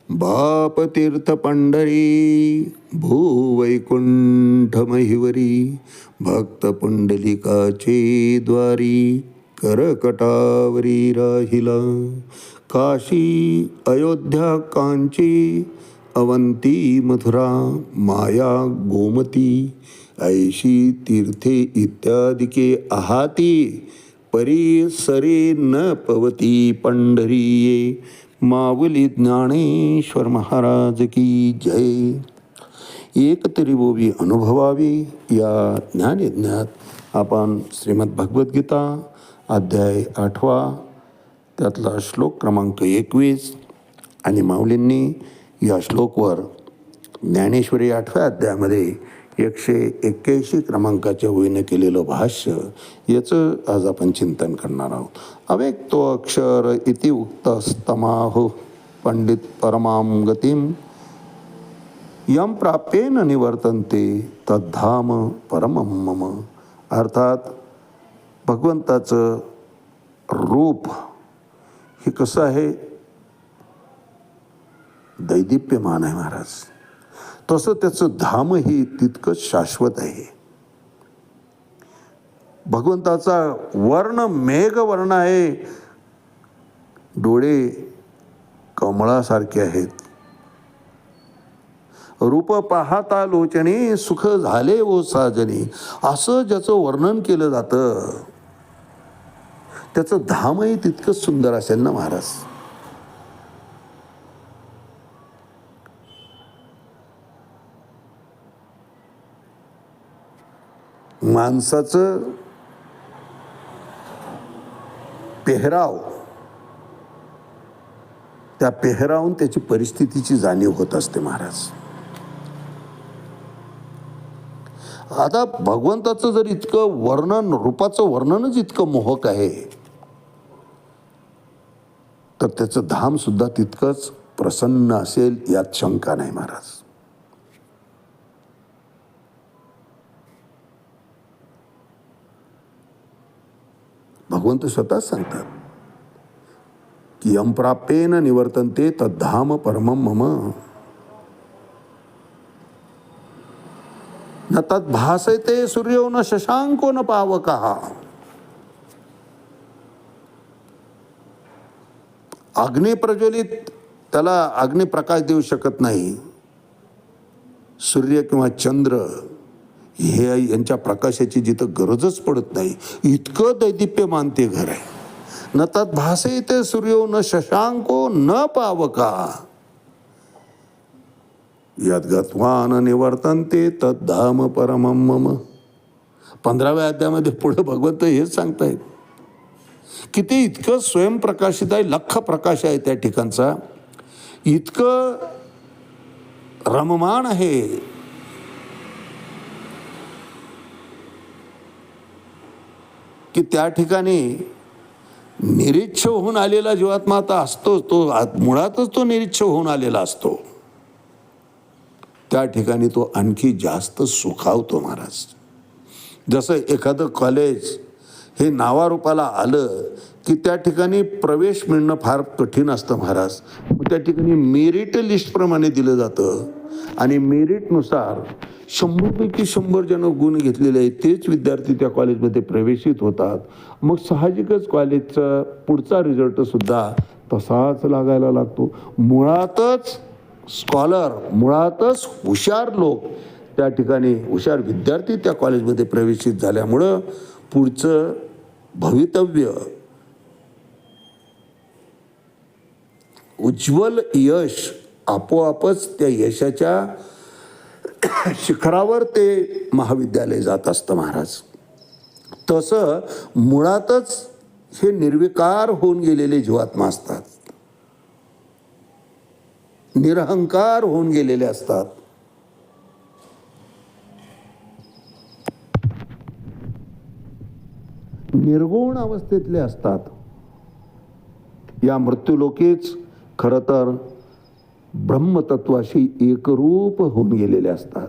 बाप तीर्थ पंढरी भूवैकुंठ महिवरी भक्त पुंडलिकाचे द्वारी करकटावरी राहिला. काशी अयोध्या कांची अवंती मथुरा माया गोमती ऐशी तीर्थे इत्यादिके आहाती परी सरे न पवती पंढरीये. माऊली ज्ञानेश्वर महाराज की जय. एक तरी बोवी अनुभवावी या ज्ञानयज्ञात आपण श्रीमद भगवद्गीता अध्याय 8 त्यातला श्लोक क्रमांक 21 आणि माऊलींनी या श्लोकवर ज्ञानेश्वरी 8व्या अध्यायामध्ये 181 क्रमांकाच्या ओळीने केलेलं भाष्य याचं आज आपण चिंतन करणार आहोत. अव्यक्तो अक्षर इति उक्तस्तमाहो पंडित परमां गतिम यम प्राप्येन निवर्तन्ते तद्धाम परमं मम. अर्थात भगवंताचं रूप हे कसं आहे, दैदिप्यमान आहे महाराज. तसं त्याचं धामही तितकंच शाश्वत आहे. भगवंताचा वर्ण मेघवर्ण आहे. डोळे कमळासारखे आहेत. रूप पाहता लोचने सुख झाले ओ साजनी, असं ज्याचं वर्णन केलं जातं त्याचं धामही तितकंच सुंदर असेल ना महाराज. माणसाचं पेहराव, त्या पेहरावून त्याची परिस्थितीची जाणीव होत असते महाराज. आता भगवंताचं जर इतकं वर्णन, रूपाचं वर्णनच इतकं मोहक आहे तर त्याचं धाम सुद्धा तितकंच प्रसन्न असेल यात शंका नाही महाराज. भगवंत स्वतःच सांगतात की यम प्राप्येन निवर्तन्ते तद्धाम परमं मम न तत् भासते सूर्यो न शशांको न पावकः. अग्नी प्रज्वलित, त्याला अग्निप्रकाश देऊ शकत नाही. सूर्य किंवा चंद्र हे यांच्या प्रकाशाची जिथं गरजच पडत नाही इतकं दैदिप्यमान ते घर आहे. न तत् भासते सूर्यो न शशांको न पावकः यद् गत्वा न निवर्तन्ते तद्धाम परमं मम. 15व्या अध्यायामध्ये पुढे भगवंत हेच सांगतायत की ते इतकं स्वयंप्रकाशित आहे, लख्ख प्रकाश आहे त्या ठिकाणचा, इतकं रममाण आहे की त्या ठिकाणी निरीच्छ होऊन आलेला जीवात्मा आता असतो, तो मुळातच तो निरीच्छ होऊन आलेला असतो. त्या ठिकाणी तो आणखी जास्त सुखावतो महाराज. जसं एखादं कॉलेज हे नावारूपाला आलं की त्या ठिकाणी प्रवेश मिळणं फार कठीण असतं महाराज. त्या ठिकाणी मेरिट लिस्टप्रमाणे दिलं जातं आणि मेरिटनुसार 100पैकी 100 जण गुण घेतलेले आहेत तेच विद्यार्थी त्या कॉलेजमध्ये प्रवेशित होतात. मग साहजिकच कॉलेजचा पुढचा रिझल्ट सुद्धा तसाच लागायला लागतो. मुळातच स्कॉलर, मुळातच हुशार लोक त्या ठिकाणी, हुशार विद्यार्थी त्या कॉलेजमध्ये प्रवेशित झाल्यामुळं पुढचं भवितव्य, उज्ज्वल यश आपोआपच त्या यशाच्या शिखरावर ते महाविद्यालय जात असतं महाराज. तसं मुळातच हे निर्विकार होऊन गेलेले जीवात्मा असतात, निरहंकार होऊन गेलेले असतात. निर्गुण अवस्थेतले असतात. या मृत्यूलोकीच खरं तर ब्रह्मतत्वाशी एकरूप होऊन गेलेले असतात.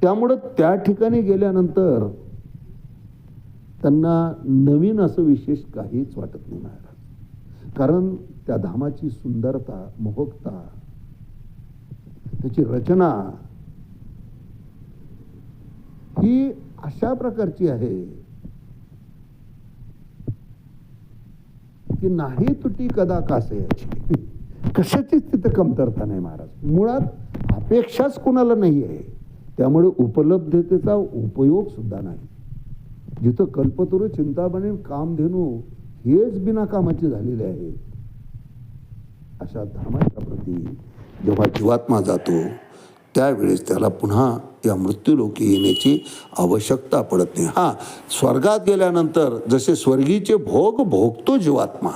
त्यामुळं त्या ठिकाणी गेल्यानंतर त्यांना नवीन असं विशेष काहीच वाटत नाही महाराज. कारण त्या धामाची सुंदरता, मोहकता त्याची रचना ही अशा प्रकारची आहे की नाही तुटी कदा कासयाची, कशाचीच तिथं कमतरता नाही महाराज. मुळात अपेक्षाच कुणाला नाही आहे, त्यामुळे उपलब्धतेचा उपयोग सुद्धा नाही. जिथं कल्पतरू, चिंतामणी, कामधेनू हेच बिना कामाचे झालेले आहेत, अशा धामाच्या प्रती जेव्हा जीवात्मा जातो त्यावेळेस त्याला पुन्हा या मृत्यूलोकी येण्याची आवश्यकता पडत नाही. हां, स्वर्गात गेल्यानंतर जसे स्वर्गीचे भोग भोगतो जीवात्मा,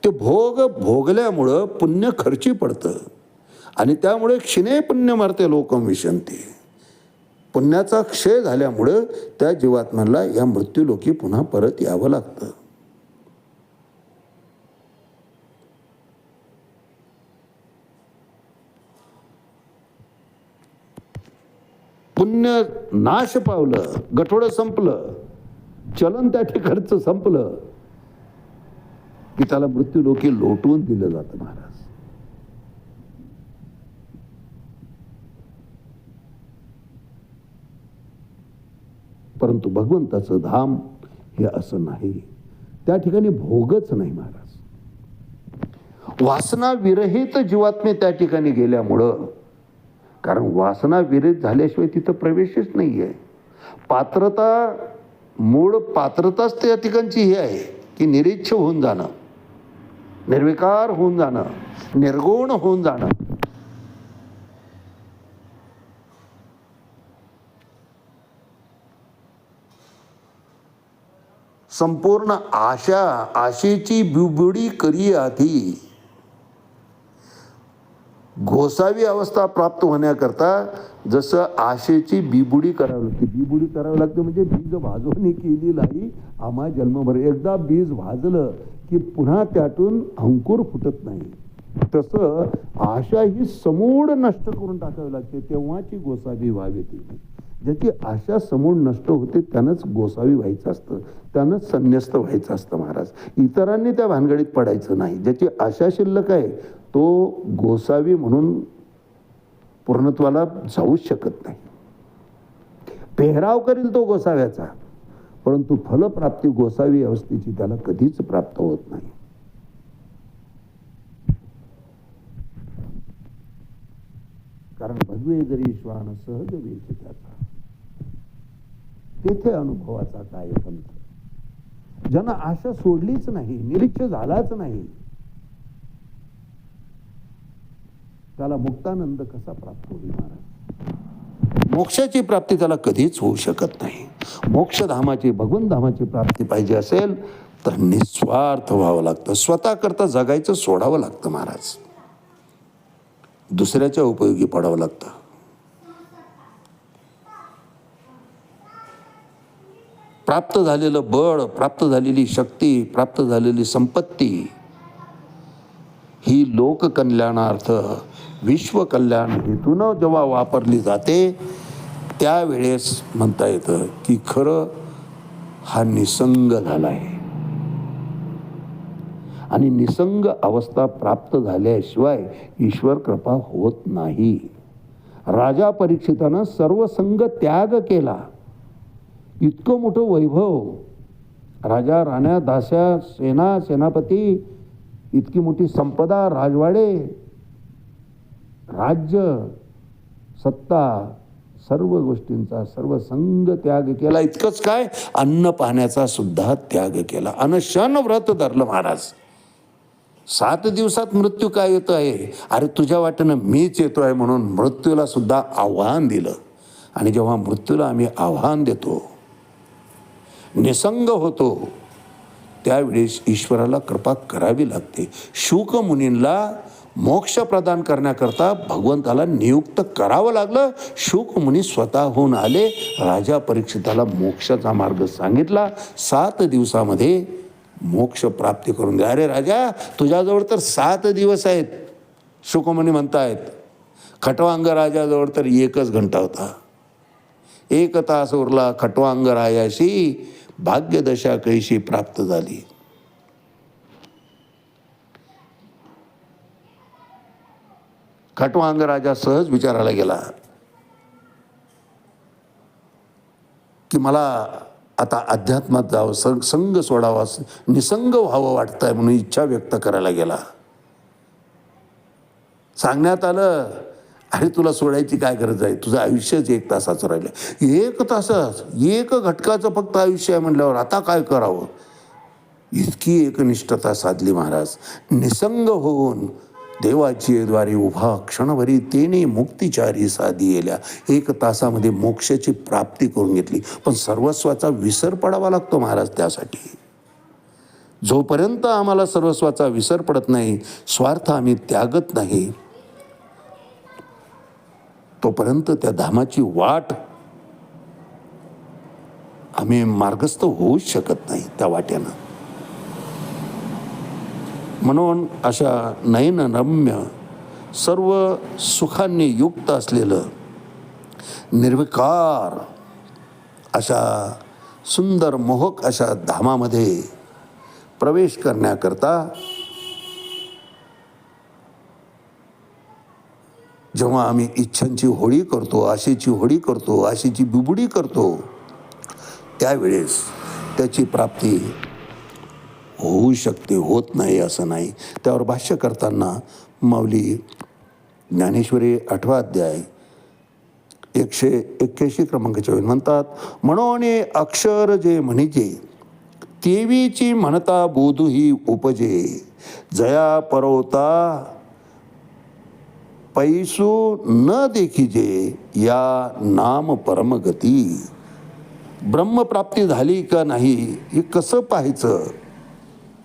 ते भोग भोगल्यामुळं पुण्य खर्ची पडतं आणि त्यामुळे क्षिणे पुण्य मरते लोकम विशंती. पुण्याचा क्षय झाल्यामुळं त्या जीवात्म्याला या मृत्यूलोकी पुन्हा परत यावं लागतं. पुण्य नाश पावलं, गठोडं संपलं, चलन त्या ठिकाणचं संपलं की त्याला मृत्यूलोकी लोटवून दिलं जातं महाराज. परंतु भगवंताचं धाम हे असं नाही, त्या ठिकाणी भोगच नाही महाराज. वासना विरहित जीवात्मे त्या ठिकाणी गेल्यामुळं, कारण वासना विरहित झाल्याशिवाय तिथं प्रवेशच नाही आहे. पात्रता, मूळ पात्रताच त्या ठिकाणची ही आहे की निरीच्छ होऊन जाणं, निर्विकार होऊन जाणं, निर्गुण होऊन जाणं. संपूर्ण आशा, आशेची बिबुडी करी आधी. घोसावी अवस्था प्राप्त होण्याकरता जसं आशेची बिबुडी करावी लागते. बिबुडी करावी लागते म्हणजे बीज भाजवणी केली नाही आम्हा जन्मभर. एकदा बीज भाजलं की पुन्हा त्यातून अंकुर फुटत नाही. तसं आशा ही समूळ नष्ट करून टाकावी लागते, तेव्हाची गोसावी व्हावी. ती ज्याची आशा समूळ नष्ट होते त्यानंच गोसावी व्हायचं असतं, त्यानंच संन्यस्त व्हायचं असतं महाराज. इतरांनी त्या भानगडीत पडायचं नाही. ज्याची आशा शिल्लक आहे तो गोसावी म्हणून पूर्णत्वाला जाऊच शकत नाही. पेहराव करील तो गोसाव्याचा, परंतु फलप्राप्ती गोसावी अवस्थेची त्याला कधीच प्राप्त होत नाही. कारण भगवे जरी श्वान सहज वेच त्याचा, तेथे अनुभवाचा काय पंथ. ज्यांना आशा सोडलीच नाही, निरीक्ष झालाच नाही, त्याला मुक्तानंद कसा प्राप्त होईल महाराज. मोक्षाची प्राप्ती त्याला कधीच होऊ शकत नाही. मोक्षधामाची, भगवंत धामाची प्राप्ती पाहिजे असेल तर निस्वार्थ व्हावं लागतं, स्वतः करता जगायचं सोडावं लागतं महाराज. दुसऱ्याच्या उपयोगी पडावं लागतं. प्राप्त झालेलं बळ, प्राप्त झालेली शक्ती, प्राप्त झालेली संपत्ती ही लोककल्याणार्थ, विश्वकल्याण हेतून जेव्हा वापरली जाते त्यावेळेस म्हणता येतं की खरं हा निसंग झाला आहे. आणि निसंग अवस्था प्राप्त झाल्याशिवाय ईश्वर कृपा होत नाही. राजा परीक्षितानं सर्व संग त्याग केला. इतकं मोठं वैभव, राजा, राण्या, दास्या, सेना, सेनापती, इतकी मोठी संपदा, राजवाडे, राज्य, सत्ता, सर्व गोष्टींचा सर्व संग त्याग केला. इतकंच काय, अन्न पाण्याचा सुद्धा त्याग केला. अनशन व्रत धरलं महाराज. 7 दिवसात मृत्यू काय येतो आहे, अरे तुझ्या वाटेनं मीच येतो आहे म्हणून मृत्यूला सुद्धा आव्हान दिलं. आणि जेव्हा मृत्यूला आम्ही आव्हान देतो, निसंग होतो, त्यावेळेस ईश्वराला कृपा करावी लागते. शुक मुनींना मोक्ष प्रदान करण्याकरता भगवंताला नियुक्त करावं लागलं. शुक मुनी स्वतःहून आले, राजा परीक्षिताला मोक्षाचा मार्ग सांगितला. 7 दिवसामध्ये मोक्ष प्राप्ती करून द्या. अरे राजा, तुझ्याजवळ तर 7 दिवस आहेत. शुकमुनी म्हणतायत. खटवांग राजाजवळ तर 1च घंटा होता. 1 तास उरला खटवांग रायाशी, भाग्यदशा कैशी प्राप्त झाली. खटवांग राजा सहज विचारायला गेला की मला आता अध्यात्मात जावं, संग सोडावा, निसंग व्हावं वाटतंय म्हणून इच्छा व्यक्त करायला गेला. सांगण्यात आलं, अरे तुला सोडायची काय गरज आहे, तुझं आयुष्यच 1 तासाचं राहिलं. 1 तासाच, 1 घटकाचं फक्त आयुष्य आहे म्हटल्यावर आता काय करावं. इतकी एकनिष्ठता साधली महाराज. निसंग होऊन देवाची द्वारी उभा क्षणभरी तेने मुक्तिचारी साधी येल्या. 1 तासामध्ये मोक्षाची प्राप्ती करून घेतली. पण सर्वस्वाचा विसर पडावा लागतो महाराज त्यासाठी. जोपर्यंत आम्हाला सर्वस्वाचा विसर पडत नाही, स्वार्थ आम्ही त्यागत नाही, तोपर्यंत त्या धामाची वाट आम्ही मार्गस्थ होऊच शकत नाही त्या वाट्यानं. म्हणून अशा नयनरम्य सर्व सुखांनी युक्त असलेलं निर्विकार अशा सुंदर मोहक अशा धामामध्ये प्रवेश करण्याकरता जेव्हा आम्ही इच्छांची होळी करतो, आशेची होळी करतो, आशेची बिबुडी करतो, त्यावेळेस त्याची प्राप्ती होऊ शकते, होत नाही असं नाही. त्यावर भाष्य करताना माऊली ज्ञानेश्वरी 8वा अध्याय 181 क्रमांक 24 म्हणतात, म्हणून अक्षर जे म्हणजे तेवीची म्हणता बोधू ही उपजे, जया परवता पैसू न देखीजे, या नाम परमगती. ब्रह्मप्राप्ती झाली का नाही हे कसं पाहायचं.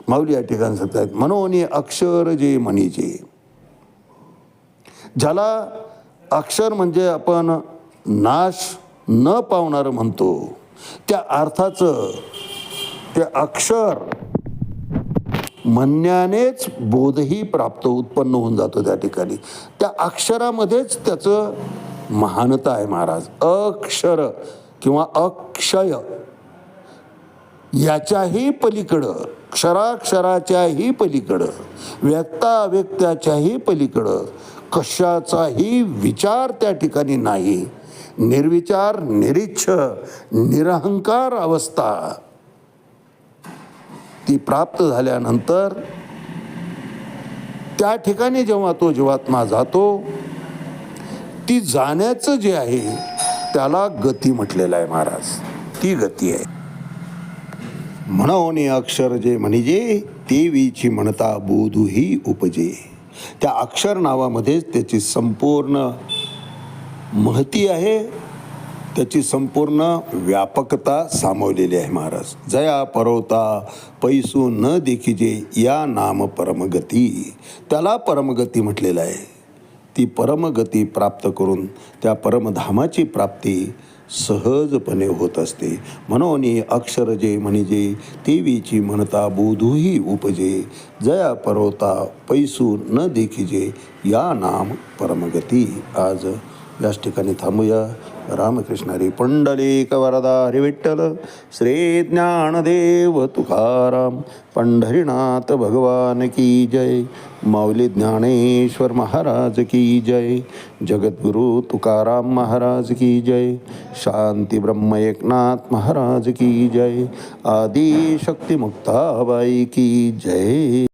माऊली या ठिकाणी सांगतात, म्हणून अक्षर जे म्हणजे, ज्याला अक्षर म्हणजे आपण नाश न पावणारं म्हणतो, त्या अर्थाचं ते अक्षर म्हणण्यानेच बोधही प्राप्त उत्पन्न होऊन जातो. त्या ठिकाणी त्या अक्षरामध्येच त्याचं महानता आहे महाराज. अक्षर किंवा अक्षय याच्याही पलीकडं, क्षराक्षराच्याही पलीकडं, व्यक्ताव्यक्ताच्याही पलीकडं कशाचाही विचार त्या ठिकाणी नाही. निर्विचार, निरीच्छ, निरहंकार अवस्था ती प्राप्त झाल्यानंतर त्या ठिकाणी जेव्हा तो जीवात्मा जातो, ती जाण्याचं जे आहे त्याला गती म्हटलेलं आहे महाराज. ती गती आहे. म्हणून अक्षर जे म्हणजे तेवीची म्हणता बोधूही उपजे. त्या अक्षर नावामध्येच त्याची संपूर्ण महती आहे, त्याची संपूर्ण व्यापकता सामावलेली आहे महाराज. जया परवता पैसू न देखीजे, या नाम परमगती. त्याला परमगती म्हटलेलं आहे. ती परमगती प्राप्त करून त्या परमधामाची प्राप्ती सहजपणे होत असते. म्हणून अक्षर जे म्हणजे तेवीची म्हणता बोधूही उपजे, जया परवता पैसू न देखीजे, या नाम परमगती. आज याच ठिकाणी थांबूया. रामकृष्ण हरी. पुंडलिक वरदा हरी विठ्ठल. श्री ज्ञानदेव तुकाराम पंढरीनाथ भगवान की जय. माऊली ज्ञानेश्वर महाराज की जय. जगद्गुरु तुकाराम महाराज की जय. शांती ब्रह्म एकनाथ महाराज की जय. आदि शक्ती मुक्ताबाई की जय.